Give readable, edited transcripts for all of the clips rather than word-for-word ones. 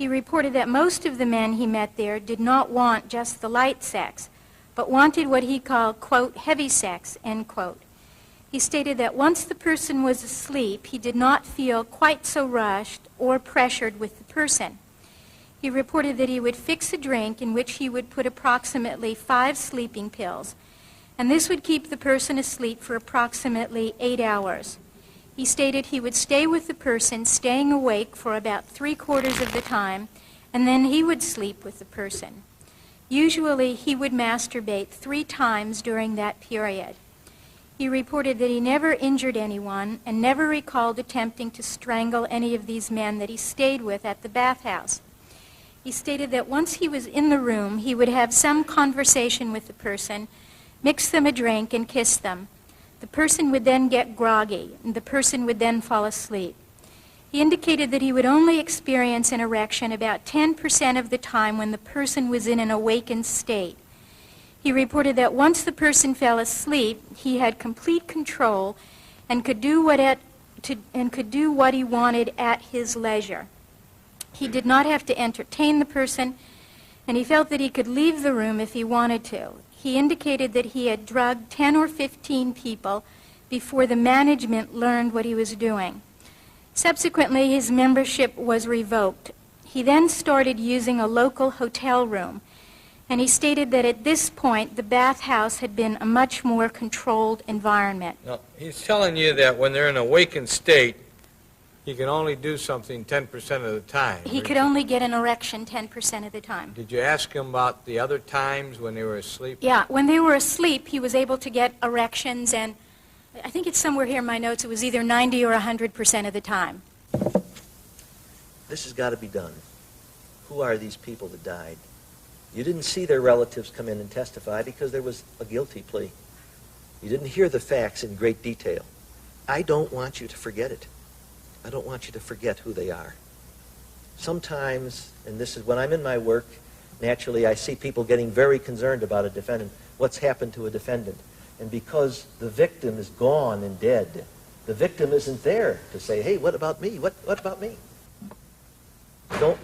He reported that most of the men he met there did not want just the light sex, but wanted what he called, quote, heavy sex, end quote. He stated that once the person was asleep, he did not feel quite so rushed or pressured with the person. He reported that he would fix a drink in which he would put approximately 5 sleeping pills, and this would keep the person asleep for approximately 8 hours. He stated he would stay with the person, staying awake for about 3/4 of the time, and then he would sleep with the person. Usually, he would masturbate 3 times during that period. He reported that he never injured anyone and never recalled attempting to strangle any of these men that he stayed with at the bathhouse. He stated that once he was in the room, he would have some conversation with the person, mix them a drink, and kiss them. The person would then get groggy, and the person would then fall asleep. He indicated that he would only experience an erection about 10% of the time when the person was in an awakened state. He reported that once the person fell asleep, he had complete control and could do what he wanted at his leisure. He did not have to entertain the person, and he felt that he could leave the room if he wanted to. He indicated that he had drugged 10 or 15 people before the management learned what he was doing. Subsequently, his membership was revoked. He then started using a local hotel room, and he stated that at this point, the bathhouse had been a much more controlled environment. Now, he's telling you that when they're in an awakened state, he can only do something 10% of the time. He could only get an erection 10% of the time. Did you ask him about the other times when they were asleep? Yeah, when they were asleep, he was able to get erections, and I think it's somewhere here in my notes, it was either 90 or 100% of the time. This has got to be done. Who are these people that died? You didn't see their relatives come in and testify because there was a guilty plea. You didn't hear the facts in great detail. I don't want you to forget it. I don't want you to forget who they are. Sometimes, and this is when I'm in my work, naturally I see people getting very concerned about a defendant. What's happened to a defendant? And because the victim is gone and dead, the victim isn't there to say, hey, what about me? What about me?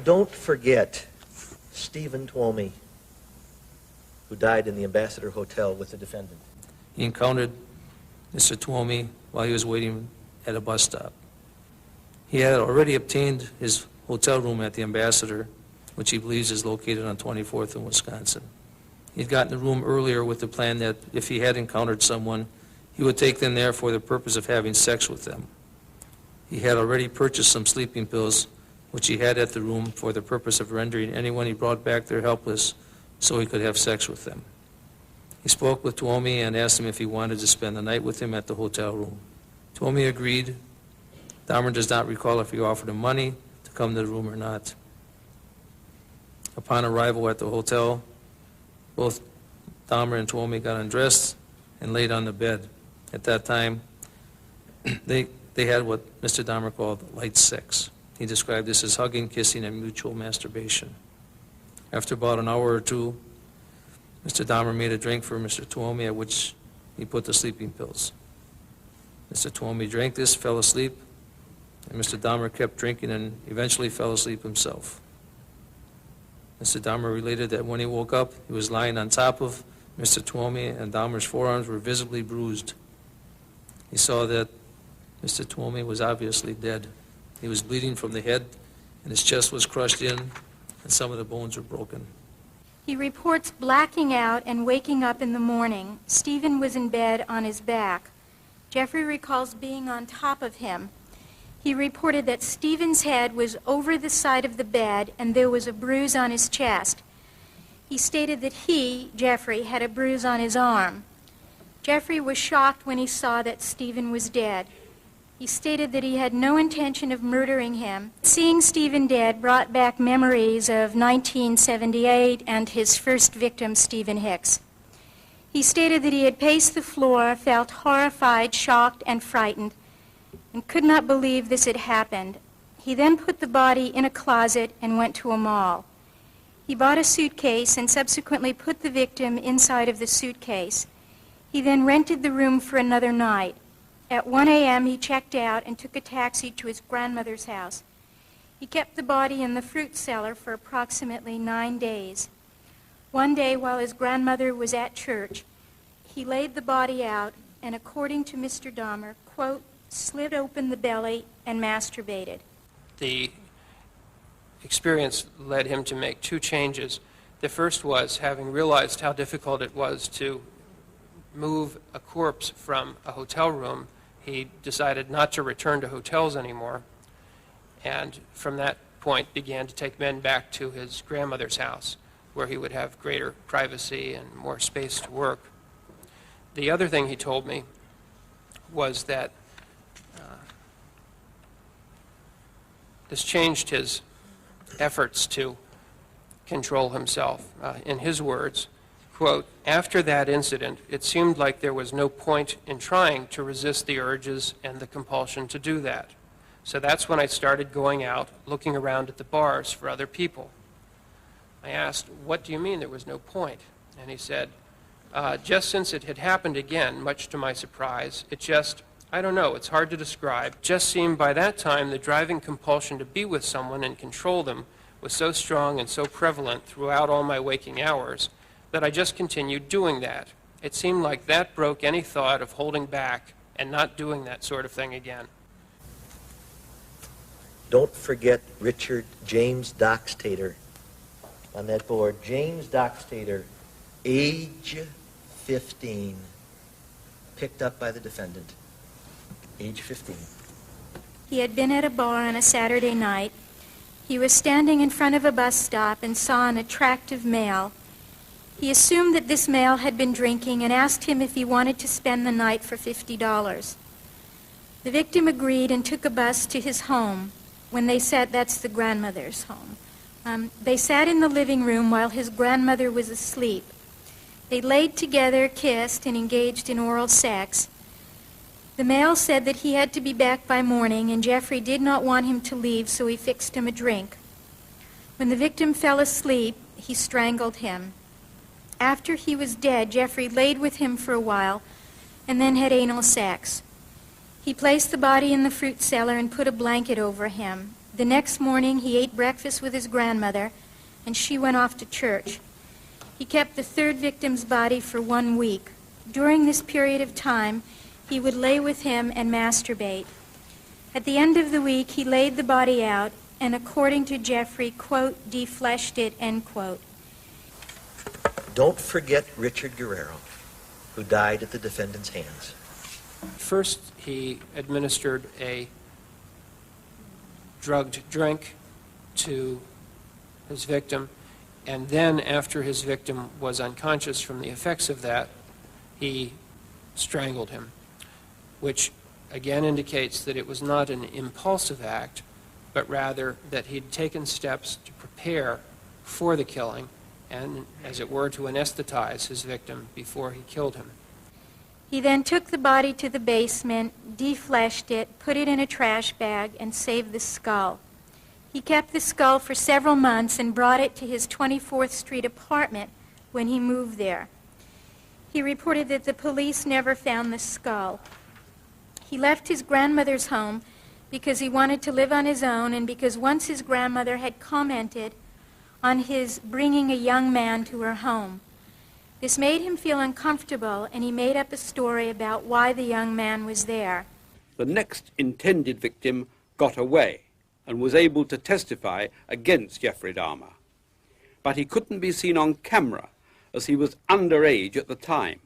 Don't forget Stephen Twomey, who died in the Ambassador Hotel with the defendant. He encountered Mr. Twomey while he was waiting at a bus stop. He had already obtained his hotel room at the Ambassador, which he believes is located on 24th in Wisconsin. He'd gotten the room earlier with the plan that if he had encountered someone, he would take them there for the purpose of having sex with them. He had already purchased some sleeping pills, which he had at the room for the purpose of rendering anyone he brought back there helpless so he could have sex with them. He spoke with Twomey and asked him if he wanted to spend the night with him at the hotel room. Twomey agreed. Dahmer does not recall if he offered him money to come to the room or not. Upon arrival at the hotel, both Dahmer and Twomey got undressed and laid on the bed. At that time, they had what Mr. Dahmer called light sex. He described this as hugging, kissing, and mutual masturbation. After about an hour or two, Mr. Dahmer made a drink for Mr. Twomey, at which he put the sleeping pills. Mr. Twomey drank this, fell asleep, and Mr. Dahmer kept drinking and eventually fell asleep himself. Mr. Dahmer related that when he woke up, he was lying on top of Mr. Twomey, and Dahmer's forearms were visibly bruised. He saw that Mr. Twomey was obviously dead. He was bleeding from the head, and his chest was crushed in, and some of the bones were broken. He reports blacking out and waking up in the morning. Stephen was in bed on his back. Jeffrey recalls being on top of him. He reported that Stephen's head was over the side of the bed and there was a bruise on his chest. He stated that he, Jeffrey, had a bruise on his arm. Jeffrey was shocked when he saw that Stephen was dead. He stated that he had no intention of murdering him. Seeing Stephen dead brought back memories of 1978 and his first victim, Stephen Hicks. He stated that he had paced the floor, felt horrified, shocked, and frightened, and could not believe this had happened. He then put the body in a closet and went to a mall. He bought a suitcase and subsequently put the victim inside of the suitcase. He then rented the room for another night. At 1 a.m. he checked out and took a taxi to his grandmother's house. He kept the body in the fruit cellar for approximately 9 days. One day, while his grandmother was at church, he laid the body out and, according to Mr. Dahmer, quote, slit open the belly and masturbated. The experience led him to make two changes. The first was, having realized how difficult it was to move a corpse from a hotel room, he decided not to return to hotels anymore, and from that point began to take men back to his grandmother's house, where he would have greater privacy and more space to work. The other thing he told me was that this changed his efforts to control himself. In his words, quote, after that incident, it seemed like there was no point in trying to resist the urges and the compulsion to do that. So that's when I started going out, looking around at the bars for other people. I asked, what do you mean there was no point? And he said, just since it had happened again, much to my surprise, it just, I don't know, it's hard to describe, just seemed by that time the driving compulsion to be with someone and control them was so strong and so prevalent throughout all my waking hours that I just continued doing that. It seemed like that broke any thought of holding back and not doing that sort of thing again. Don't forget Richard James Doxtator on that board. James Doxtator, age 15, picked up by the defendant, age 15. He had been at a bar on a Saturday night. He was standing in front of a bus stop and saw an attractive male. He assumed that this male had been drinking and asked him if he wanted to spend the night for $50. The victim agreed and took a bus to his home. When they sat, that's the grandmother's home. They sat in the living room while his grandmother was asleep. They laid together, kissed, and engaged in oral sex. The male said that he had to be back by morning, and Jeffrey did not want him to leave, so he fixed him a drink. When the victim fell asleep, he strangled him. After he was dead, Jeffrey laid with him for a while and then had anal sex. He placed the body in the fruit cellar and put a blanket over him. The next morning, he ate breakfast with his grandmother, and she went off to church. He kept the third victim's body for 1 week. During this period of time, he would lay with him and masturbate. At the end of the week, he laid the body out and, according to Jeffrey, quote, defleshed it, end quote. Don't forget Richard Guerrero, who died at the defendant's hands. First, he administered a drugged drink to his victim, and then after his victim was unconscious from the effects of that, he strangled him, which again indicates that it was not an impulsive act, but rather that he'd taken steps to prepare for the killing and, as it were, to anesthetize his victim before he killed him. He then took the body to the basement, defleshed it, put it in a trash bag, and saved the skull. He kept the skull for several months and brought it to his 24th Street apartment when he moved there. He reported that the police never found the skull. He left his grandmother's home because he wanted to live on his own and because once his grandmother had commented on his bringing a young man to her home. This made him feel uncomfortable, and he made up a story about why the young man was there. The next intended victim got away and was able to testify against Jeffrey Dahmer. But he couldn't be seen on camera as he was underage at the time.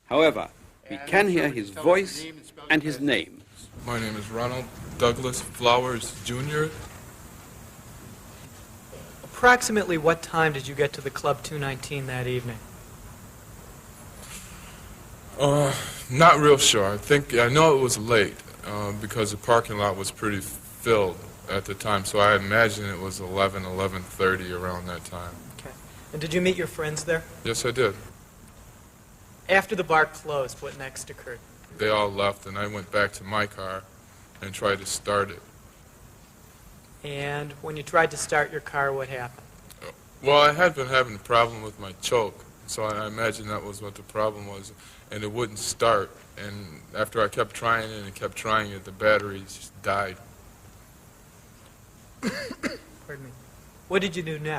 However, we can hear his voice and his name. My name is Ronald Douglas Flowers, Jr. Approximately what time did you get to the Club 219 that evening? Not real sure. I know it was late because the parking lot was pretty filled at the time, so I imagine it was 11:30 around that time. Okay. And did you meet your friends there? Yes, I did. After the bar closed, what next occurred? They all left, and I went back to my car and tried to start it. And when you tried to start your car, what happened? Well, I had been having a problem with my choke, so I imagine that was what the problem was, and it wouldn't start. And after I kept trying it and kept trying it, the battery just died. Pardon me. What did you do next?